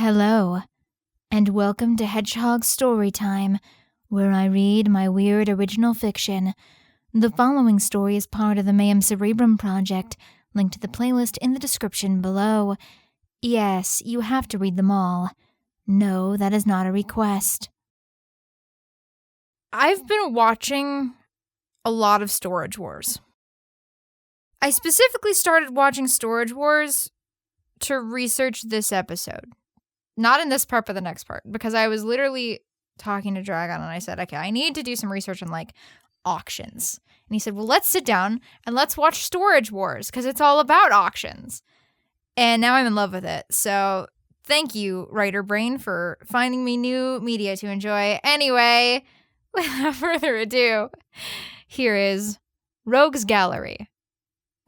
Hello, and welcome to Hedgehog Storytime, where I read my weird original fiction. The following story is part of the Mayhem Cerebrum project, linked to the playlist in the description below. Yes, you have to read them all. No, that is not a request. I've been watching a lot of Storage Wars. I specifically started watching Storage Wars to research this episode. Not in this part, but the next part, because I was literally talking to Dragon and I said, okay, I need to do some research on auctions. And he said, well, let's sit down and let's watch Storage Wars because it's all about auctions. And now I'm in love with it. So thank you, Writer Brain, for finding me new media to enjoy. Anyway, without further ado, here is Rogue's Gallery,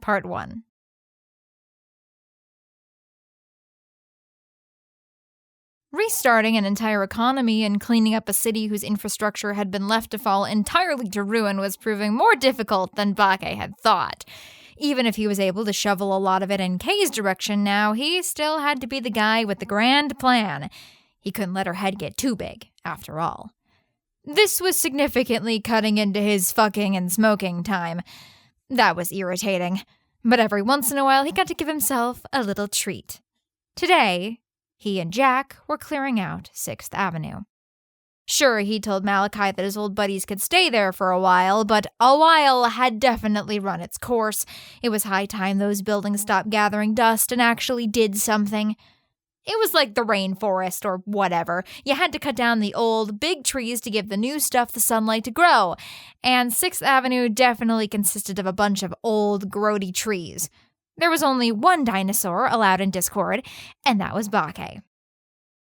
Part 1. Restarting an entire economy and cleaning up a city whose infrastructure had been left to fall entirely to ruin was proving more difficult than Bake had thought. Even if he was able to shovel a lot of it in Kay's direction now, he still had to be the guy with the grand plan. He couldn't let her head get too big, after all. This was significantly cutting into his fucking and smoking time. That was irritating. But every once in a while, he got to give himself a little treat. Today, he and Jack were clearing out 6th Avenue. Sure, he told Malachi that his old buddies could stay there for a while, but a while had definitely run its course. It was high time those buildings stopped gathering dust and actually did something. It was like the rainforest or whatever. You had to cut down the old, big trees to give the new stuff the sunlight to grow. And 6th Avenue definitely consisted of a bunch of old, grody trees. There was only one dinosaur allowed in Discord, and that was Bake.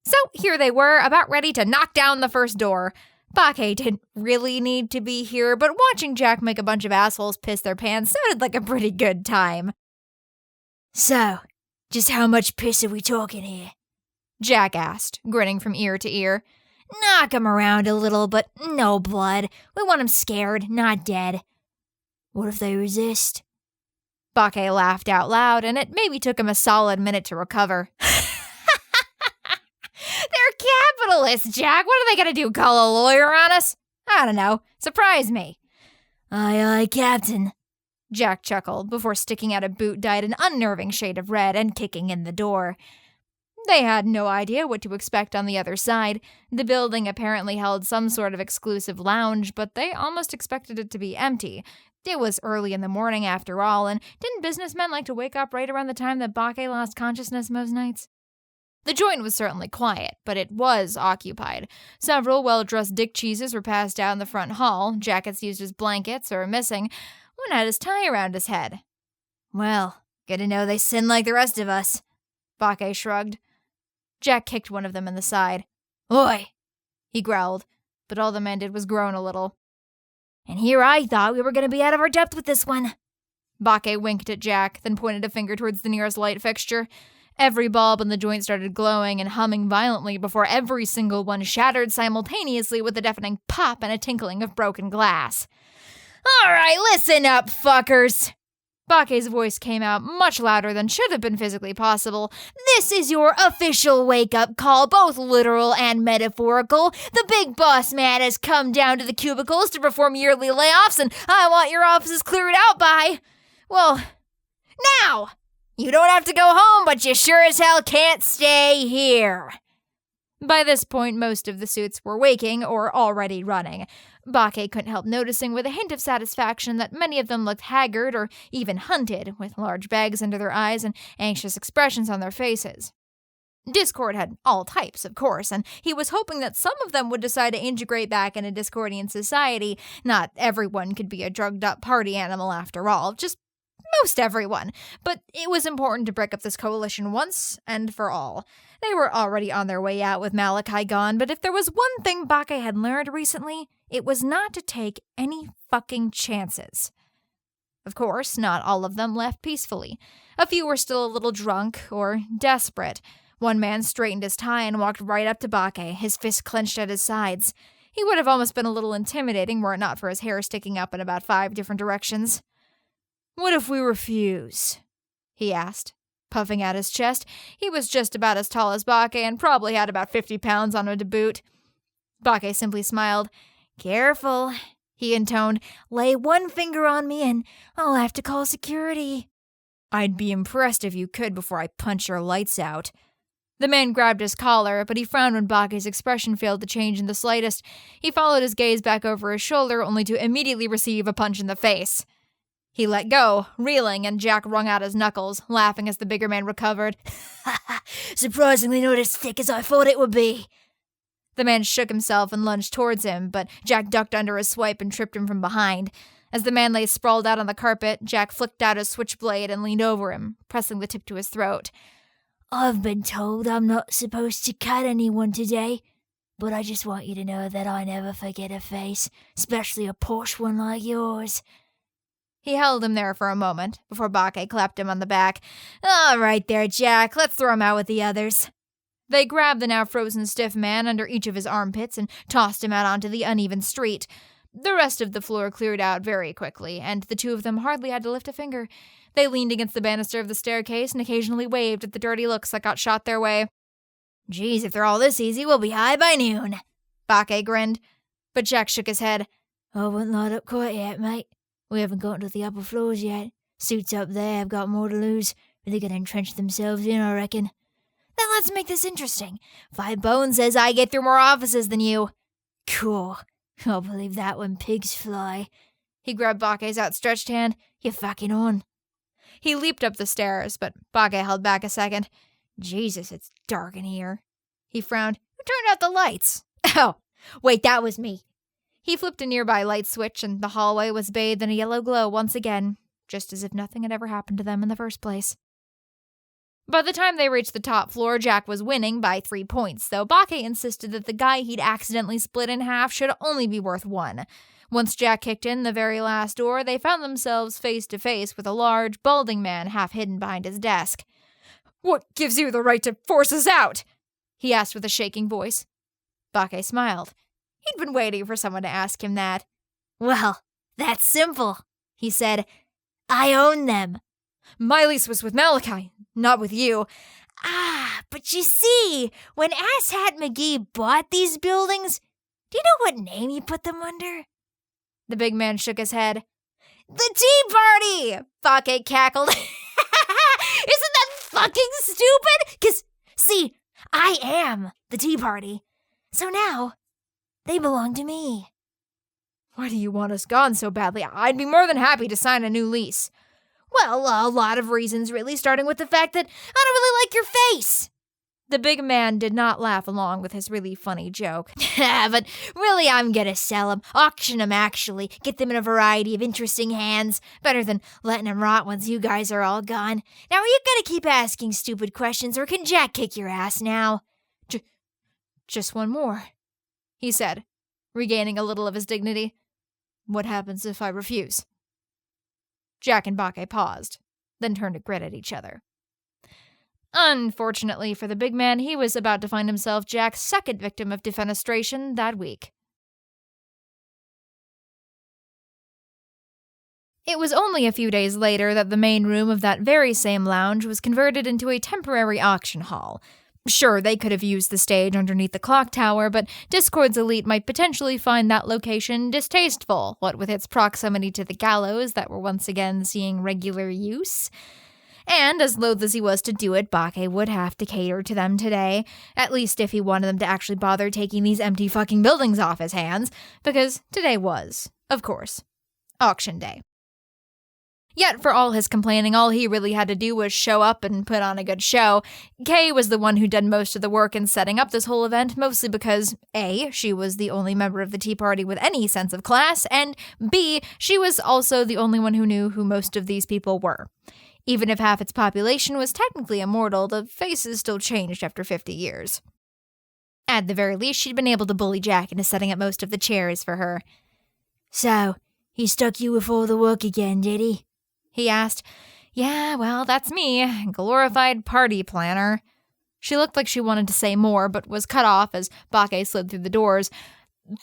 So here they were, about ready to knock down the first door. Bake didn't really need to be here, but watching Jack make a bunch of assholes piss their pants sounded like a pretty good time. So, just how much piss are we talking here? Jack asked, grinning from ear to ear. Knock 'em around a little, but no blood. We want 'em scared, not dead. What if they resist? Bake laughed out loud, and it maybe took him a solid minute to recover. They're capitalists, Jack. What are they going to do, call a lawyer on us? I don't know. Surprise me. Aye, aye, Captain. Jack chuckled before sticking out a boot dyed an unnerving shade of red and kicking in the door. They had no idea what to expect on the other side. The building apparently held some sort of exclusive lounge, but they almost expected it to be empty. It was early in the morning after all, and didn't businessmen like to wake up right around the time that Bake lost consciousness most nights? The joint was certainly quiet, but it was occupied. Several well-dressed dick cheeses were passed out in the front hall, jackets used as blankets or missing. One had his tie around his head. Well, good to know they sin like the rest of us. Bake shrugged. Jack kicked one of them in the side. Oi! He growled, but all the man did was groan a little. And here I thought we were going to be out of our depth with this one. Bake winked at Jack, then pointed a finger towards the nearest light fixture. Every bulb in the joint started glowing and humming violently before every single one shattered simultaneously with a deafening pop and a tinkling of broken glass. All right, listen up, fuckers. Bake's voice came out much louder than should have been physically possible. This is your official wake-up call, both literal and metaphorical. The big boss man has come down to the cubicles to perform yearly layoffs, and I want your offices cleared out by, well, now! You don't have to go home, but you sure as hell can't stay here. By this point, most of the suits were waking or already running. Bake couldn't help noticing with a hint of satisfaction that many of them looked haggard or even hunted, with large bags under their eyes and anxious expressions on their faces. Discord had all types, of course, and he was hoping that some of them would decide to integrate back into Discordian society. Not everyone could be a drugged-up party animal after all, just most everyone. But it was important to break up this coalition once and for all. They were already on their way out with Malachi gone, but if there was one thing Bake had learned recently, it was not to take any fucking chances. Of course, not all of them left peacefully. A few were still a little drunk or desperate. One man straightened his tie and walked right up to Bake, his fists clenched at his sides. He would have almost been a little intimidating were it not for his hair sticking up in about 5 different directions. What if we refuse? He asked. Puffing out his chest, he was just about as tall as Bake and probably had about 50 pounds on him to boot. Bake simply smiled. "Careful," he intoned. "Lay one finger on me and I'll have to call security." "I'd be impressed if you could before I punch your lights out." The man grabbed his collar, but he frowned when Bake's expression failed to change in the slightest. He followed his gaze back over his shoulder, only to immediately receive a punch in the face. He let go, reeling, and Jack wrung out his knuckles, laughing as the bigger man recovered. "Surprisingly not as thick as I thought it would be." The man shook himself and lunged towards him, but Jack ducked under his swipe and tripped him from behind. As the man lay sprawled out on the carpet, Jack flicked out his switchblade and leaned over him, pressing the tip to his throat. "I've been told I'm not supposed to cut anyone today, but I just want you to know that I never forget a face, especially a posh one like yours." He held him there for a moment, before Bake clapped him on the back. "All right there, Jack. Let's throw him out with the others." They grabbed the now frozen stiff man under each of his armpits and tossed him out onto the uneven street. The rest of the floor cleared out very quickly, and the two of them hardly had to lift a finger. They leaned against the banister of the staircase and occasionally waved at the dirty looks that got shot their way. "Geez, if they're all this easy, we'll be high by noon." Bake grinned, but Jack shook his head. "I wouldn't light up quite yet, mate. We haven't gotten to the upper floors yet. Suits up there have got more to lose, but they're gonna entrench themselves in, I reckon." "Then let's make this interesting. 5 Bones says I get through more offices than you." "Cool. I'll believe that when pigs fly." He grabbed Bake's outstretched hand. "You're fucking on." He leaped up the stairs, but Bake held back a second. "Jesus, it's dark in here." He frowned. "Who turned out the lights?" "Oh, wait, that was me." He flipped a nearby light switch, and the hallway was bathed in a yellow glow once again, just as if nothing had ever happened to them in the first place. By the time they reached the top floor, Jack was winning by 3 points, though Bake insisted that the guy he'd accidentally split in half should only be worth 1. Once Jack kicked in the very last door, they found themselves face to face with a large, balding man half hidden behind his desk. "What gives you the right to force us out?" he asked with a shaking voice. Bake smiled. He'd been waiting for someone to ask him that. "Well, that's simple," he said. "I own them." "My lease was with Malachi, not with you." But you see, when Asshat McGee bought these buildings, do you know what name he put them under?" The big man shook his head. "The Tea Party!" Bake cackled. "Isn't that fucking stupid? 'Cause, see, I am the Tea Party. So now, they belong to me." "Why do you want us gone so badly? I'd be more than happy to sign a new lease." "Well, a lot of reasons, really, starting with the fact that I don't really like your face." The big man did not laugh along with his really funny joke. "But really, I'm gonna sell them. Auction them, actually. Get them in a variety of interesting hands. Better than letting them rot once you guys are all gone. Now, are you gonna keep asking stupid questions, or can Jack kick your ass now?" Just one more," he said, regaining a little of his dignity. "What happens if I refuse?" Jack and Bake paused, then turned to grin at each other. Unfortunately for the big man, he was about to find himself Jack's second victim of defenestration that week. It was only a few days later that the main room of that very same lounge was converted into a temporary auction hall. Sure, they could have used the stage underneath the clock tower, but Discord's elite might potentially find that location distasteful, what with its proximity to the gallows that were once again seeing regular use. And as loath as he was to do it, Bake would have to cater to them today, at least if he wanted them to actually bother taking these empty fucking buildings off his hands, because today was, of course, auction day. Yet, for all his complaining, all he really had to do was show up and put on a good show. Kay was the one who did most of the work in setting up this whole event, mostly because, A, she was the only member of the Tea Party with any sense of class, and B, she was also the only one who knew who most of these people were. Even if half its population was technically immortal, the faces still changed after 50 years. At the very least, she'd been able to bully Jack into setting up most of the chairs for her. "So, he stuck you with all the work again, did he?" he asked. "Yeah, well, that's me, glorified party planner." She looked like she wanted to say more, but was cut off as Bake slid through the doors,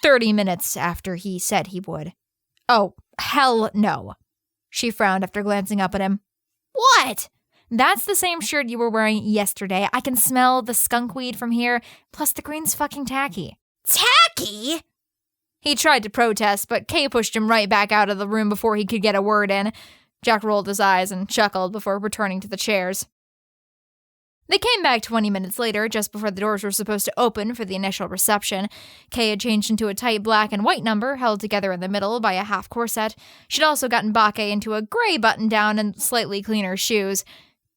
30 minutes after he said he would. "Oh, hell no." She frowned after glancing up at him. "What?" That's the same shirt you were wearing yesterday. I can smell the skunk weed from here, plus the green's fucking tacky. Tacky? He tried to protest, but Kay pushed him right back out of the room before he could get a word in. Jack rolled his eyes and chuckled before returning to the chairs. They came back 20 minutes later, just before the doors were supposed to open for the initial reception. Kay had changed into a tight black and white number, held together in the middle by a half corset. She'd also gotten Bake into a gray button-down and slightly cleaner shoes.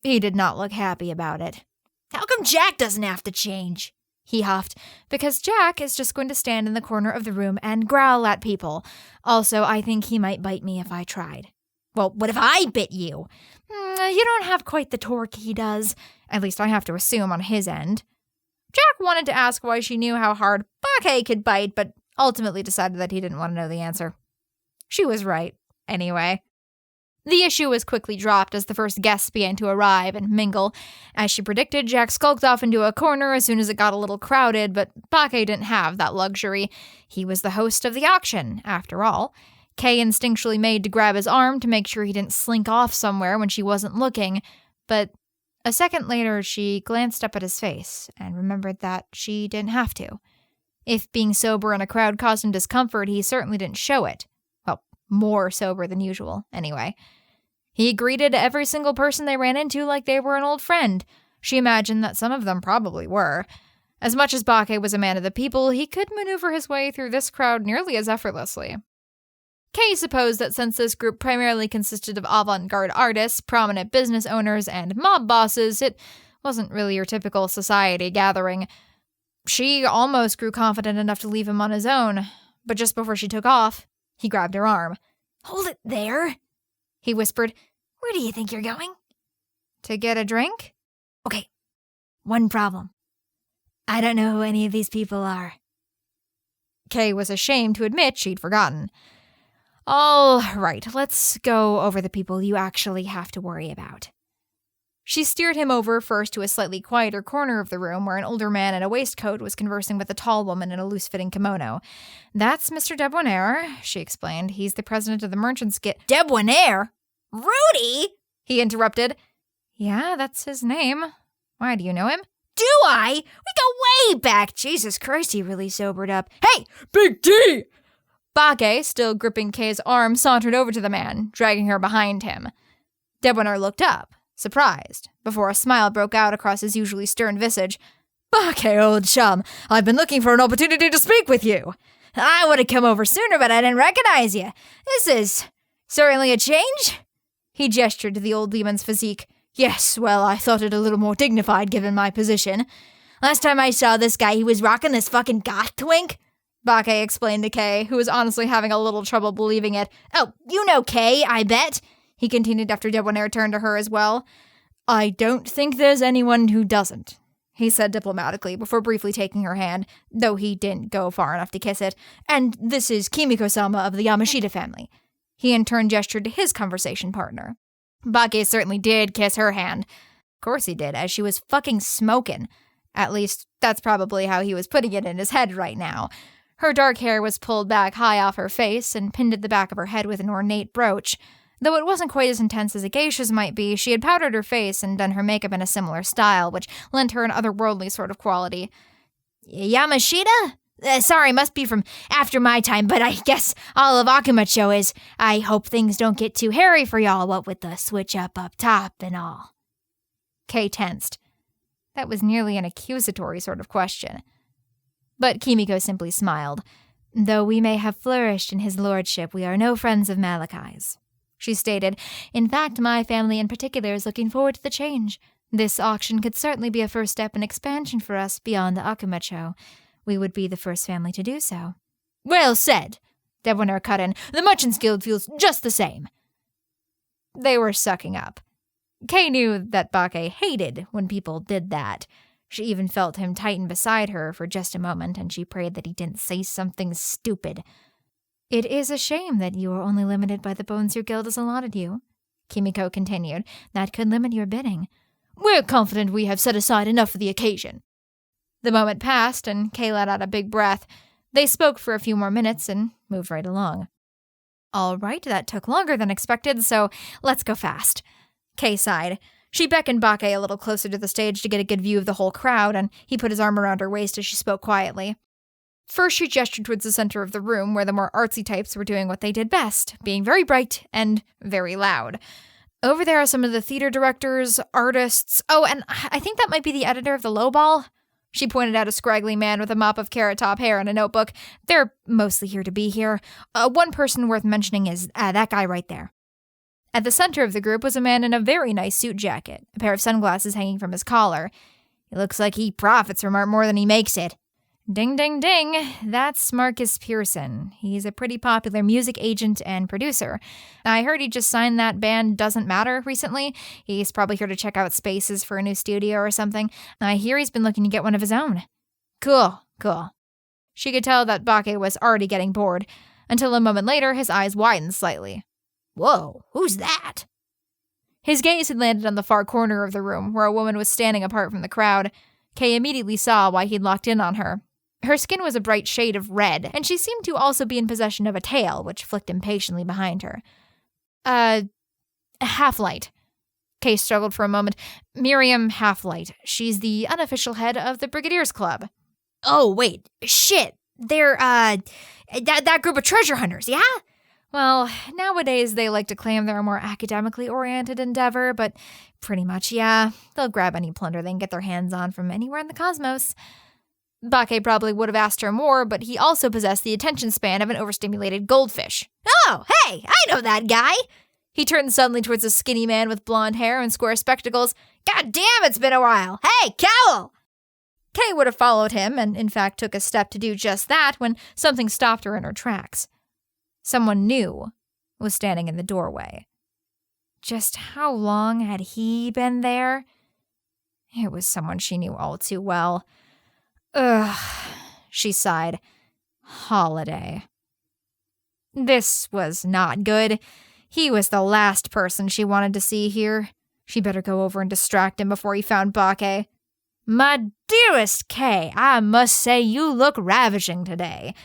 He did not look happy about it. How come Jack doesn't have to change? He huffed. Because Jack is just going to stand in the corner of the room and growl at people. Also, I think he might bite me if I tried. Well, what if I bit you? You don't have quite the torque he does. At least I have to assume on his end. Jack wanted to ask why she knew how hard Bake could bite, but ultimately decided that he didn't want to know the answer. She was right, anyway. The issue was quickly dropped as the first guests began to arrive and mingle. As she predicted, Jack skulked off into a corner as soon as it got a little crowded, but Bake didn't have that luxury. He was the host of the auction, after all. Kay instinctually made to grab his arm to make sure he didn't slink off somewhere when she wasn't looking, but a second later she glanced up at his face and remembered that she didn't have to. If being sober in a crowd caused him discomfort, he certainly didn't show it. Well, more sober than usual, anyway. He greeted every single person they ran into like they were an old friend. She imagined that some of them probably were. As much as Bake was a man of the people, he could maneuver his way through this crowd nearly as effortlessly. Kay supposed that since this group primarily consisted of avant-garde artists, prominent business owners, and mob bosses, it wasn't really your typical society gathering. She almost grew confident enough to leave him on his own, but just before she took off, he grabbed her arm. Hold it there, he whispered. Where do you think you're going? To get a drink? Okay, one problem. I don't know who any of these people are. Kay was ashamed to admit she'd forgotten. All right, let's go over the people you actually have to worry about. She steered him over first to a slightly quieter corner of the room where an older man in a waistcoat was conversing with a tall woman in a loose-fitting kimono. That's Mr. Debonair, she explained. He's the president of the Merchants Guild. Debonair? Rudy? He interrupted. Yeah, that's his name. Why, do you know him? Do I? We go way back. Jesus Christ, he really sobered up. Hey, Big D! Bake, still gripping Kay's arm, sauntered over to the man, dragging her behind him. Debonair looked up, surprised, before a smile broke out across his usually stern visage. Bake, old chum, I've been looking for an opportunity to speak with you. I would have come over sooner, but I didn't recognize you. This is certainly a change. He gestured to the old demon's physique. Yes, well, I thought it a little more dignified given my position. Last time I saw this guy, he was rocking this fucking goth twink. Bake explained to Kay, who was honestly having a little trouble believing it. Oh, you know Kay, I bet. He continued after Debonair turned to her as well. I don't think there's anyone who doesn't, he said diplomatically before briefly taking her hand, though he didn't go far enough to kiss it. And this is Kimiko-sama of the Yamashita family. He in turn gestured to his conversation partner. Bake certainly did kiss her hand. Of course he did, as she was fucking smoking. At least, that's probably how he was putting it in his head right now. Her dark hair was pulled back high off her face and pinned at the back of her head with an ornate brooch. Though it wasn't quite as intense as a geisha's might be, she had powdered her face and done her makeup in a similar style, which lent her an otherworldly sort of quality. Yamashita? Sorry, must be from after my time, but I guess all of Akumacho is. I hope things don't get too hairy for y'all, what with the switch up top and all. Kay tensed. That was nearly an accusatory sort of question. But Kimiko simply smiled. Though we may have flourished in his lordship, we are no friends of Malachi's, she stated. In fact, my family in particular is looking forward to the change. This auction could certainly be a first step in expansion for us beyond the Akumacho. We would be the first family to do so. Well said, Debonair cut in. The Merchants Guild feels just the same. They were sucking up. Kay knew that Bake hated when people did that. She even felt him tighten beside her for just a moment, and she prayed that he didn't say something stupid. It is a shame that you are only limited by the bones your guild has allotted you, Kimiko continued. That could limit your bidding. We're confident we have set aside enough for the occasion. The moment passed, and Kay let out a big breath. They spoke for a few more minutes and moved right along. All right, that took longer than expected, so let's go fast. Kay sighed. She beckoned Bake a little closer to the stage to get a good view of the whole crowd, and he put his arm around her waist as she spoke quietly. First, she gestured towards the center of the room, where the more artsy types were doing what they did best, being very bright and very loud. Over there are some of the theater directors, artists. Oh, and I think that might be the editor of the Lowball. She pointed out a scraggly man with a mop of carrot top hair and a notebook. They're mostly here to be here. One person worth mentioning is that guy right there. At the center of the group was a man in a very nice suit jacket, a pair of sunglasses hanging from his collar. It looks like he profits from art more than he makes it. Ding, ding, ding. That's Marcus Pearson. He's a pretty popular music agent and producer. I heard he just signed that band Doesn't Matter recently. He's probably here to check out spaces for a new studio or something. I hear he's been looking to get one of his own. Cool. She could tell that Bake was already getting bored, until a moment later his eyes widened slightly. Whoa, who's that? His gaze had landed on the far corner of the room, where a woman was standing apart from the crowd. Kay immediately saw why he'd locked in on her. Her skin was a bright shade of red, and she seemed to also be in possession of a tail, which flicked impatiently behind her. Half-Light. Kay struggled for a moment. Miriam Half-Light. She's the unofficial head of the Brigadiers Club. Oh, wait. Shit. They're, that group of treasure hunters, yeah? Well, nowadays they like to claim they're a more academically oriented endeavor, but pretty much, yeah. They'll grab any plunder they can get their hands on from anywhere in the cosmos. Bake probably would have asked her more, but he also possessed the attention span of an overstimulated goldfish. Oh, hey, I know that guy. He turned suddenly towards a skinny man with blonde hair and square spectacles. God damn, it's been a while. Hey, Cowell! Kay would have followed him, and in fact took a step to do just that when something stopped her in her tracks. Someone new was standing in the doorway. Just how long had he been there? It was someone she knew all too well. Ugh, she sighed. Holiday. This was not good. He was the last person she wanted to see here. She better go over and distract him before he found Bake. My dearest Kay, I must say you look ravishing today.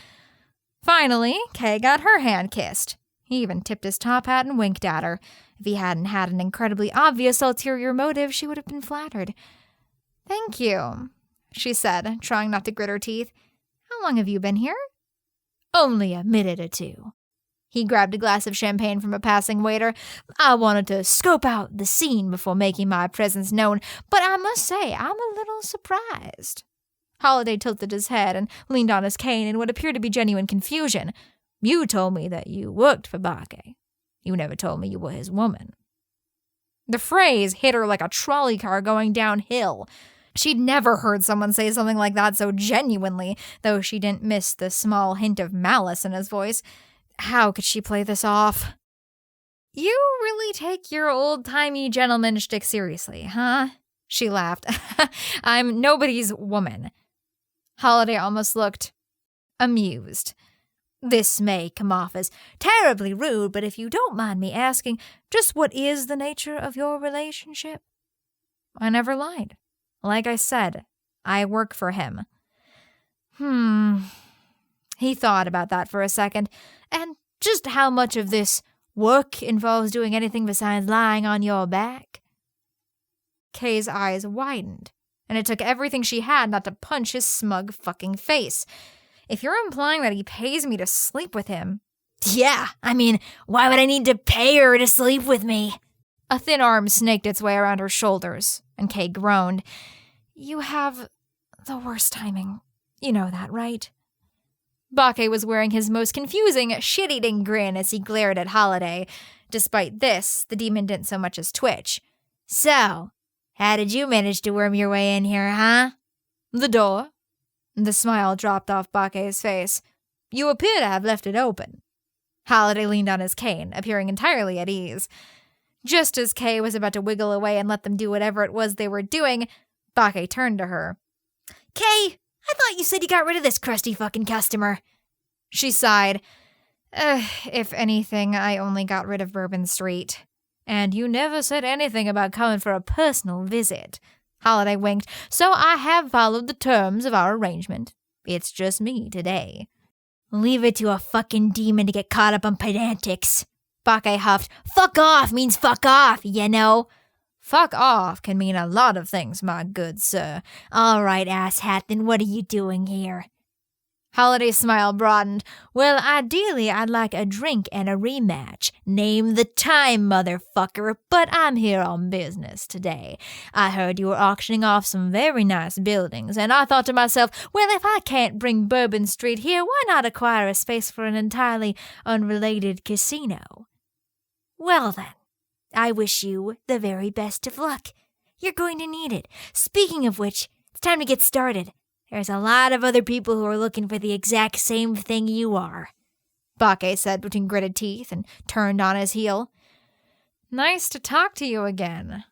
Finally, Kay got her hand kissed. He even tipped his top hat and winked at her. If he hadn't had an incredibly obvious ulterior motive, she would have been flattered. Thank you, she said, trying not to grit her teeth. How long have you been here? Only a minute or two. He grabbed a glass of champagne from a passing waiter. I wanted to scope out the scene before making my presence known, but I must say I'm a little surprised. Holiday tilted his head and leaned on his cane in what appeared to be genuine confusion. You told me that you worked for Bake. You never told me you were his woman. The phrase hit her like a trolley car going downhill. She'd never heard someone say something like that so genuinely, though she didn't miss the small hint of malice in his voice. How could she play this off? You really take your old-timey gentleman shtick seriously, huh? She laughed. I'm nobody's woman. Holiday almost looked amused. This may come off as terribly rude, but if you don't mind me asking, just what is the nature of your relationship? I never lied. Like I said, I work for him. He thought about that for a second, and just how much of this work involves doing anything besides lying on your back? Kay's eyes widened, and it took everything she had not to punch his smug fucking face. If you're implying that he pays me to sleep with him... Yeah, I mean, why would I need to pay her to sleep with me? A thin arm snaked its way around her shoulders, and Kay groaned. You have the worst timing. You know that, right? Bake was wearing his most confusing, shit-eating grin as he glared at Holiday. Despite this, the demon didn't so much as twitch. So, how did you manage to worm your way in here, huh? The door. The smile dropped off Bake's face. You appear to have left it open. Holiday leaned on his cane, appearing entirely at ease. Just as Kay was about to wiggle away and let them do whatever it was they were doing, Bake turned to her. Kay, I thought you said you got rid of this crusty fucking customer. She sighed. If anything, I only got rid of Bourbon Street. And you never said anything about coming for a personal visit. Holiday winked. So I have followed the terms of our arrangement. It's just me today. Leave it to a fucking demon to get caught up on pedantics. Bake huffed. Fuck off means fuck off, you know. Fuck off can mean a lot of things, my good sir. All right, asshat, then what are you doing here? Holiday's smile broadened. Well, ideally, I'd like a drink and a rematch. Name the time, motherfucker, but I'm here on business today. I heard you were auctioning off some very nice buildings, and I thought to myself, well, if I can't bring Bourbon Street here, why not acquire a space for an entirely unrelated casino? Well, then, I wish you the very best of luck. You're going to need it. Speaking of which, it's time to get started. There's a lot of other people who are looking for the exact same thing you are, Bake said between gritted teeth and turned on his heel. Nice to talk to you again.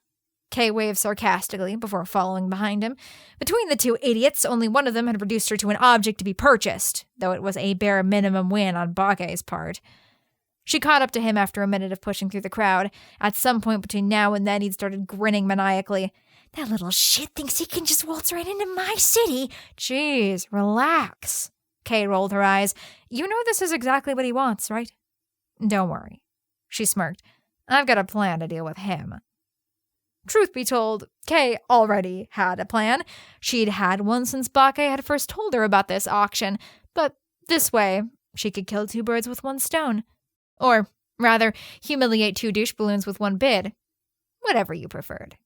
Kay waved sarcastically before following behind him. Between the two idiots, only one of them had reduced her to an object to be purchased, though it was a bare minimum win on Bake's part. She caught up to him after a minute of pushing through the crowd. At some point between now and then, he'd started grinning maniacally. That little shit thinks he can just waltz right into my city. Jeez, relax. Kay rolled her eyes. You know this is exactly what he wants, right? Don't worry. She smirked. I've got a plan to deal with him. Truth be told, Kay already had a plan. She'd had one since Bake had first told her about this auction, but this way, she could kill two birds with one stone. Or, rather, humiliate two douche balloons with one bid. Whatever you preferred.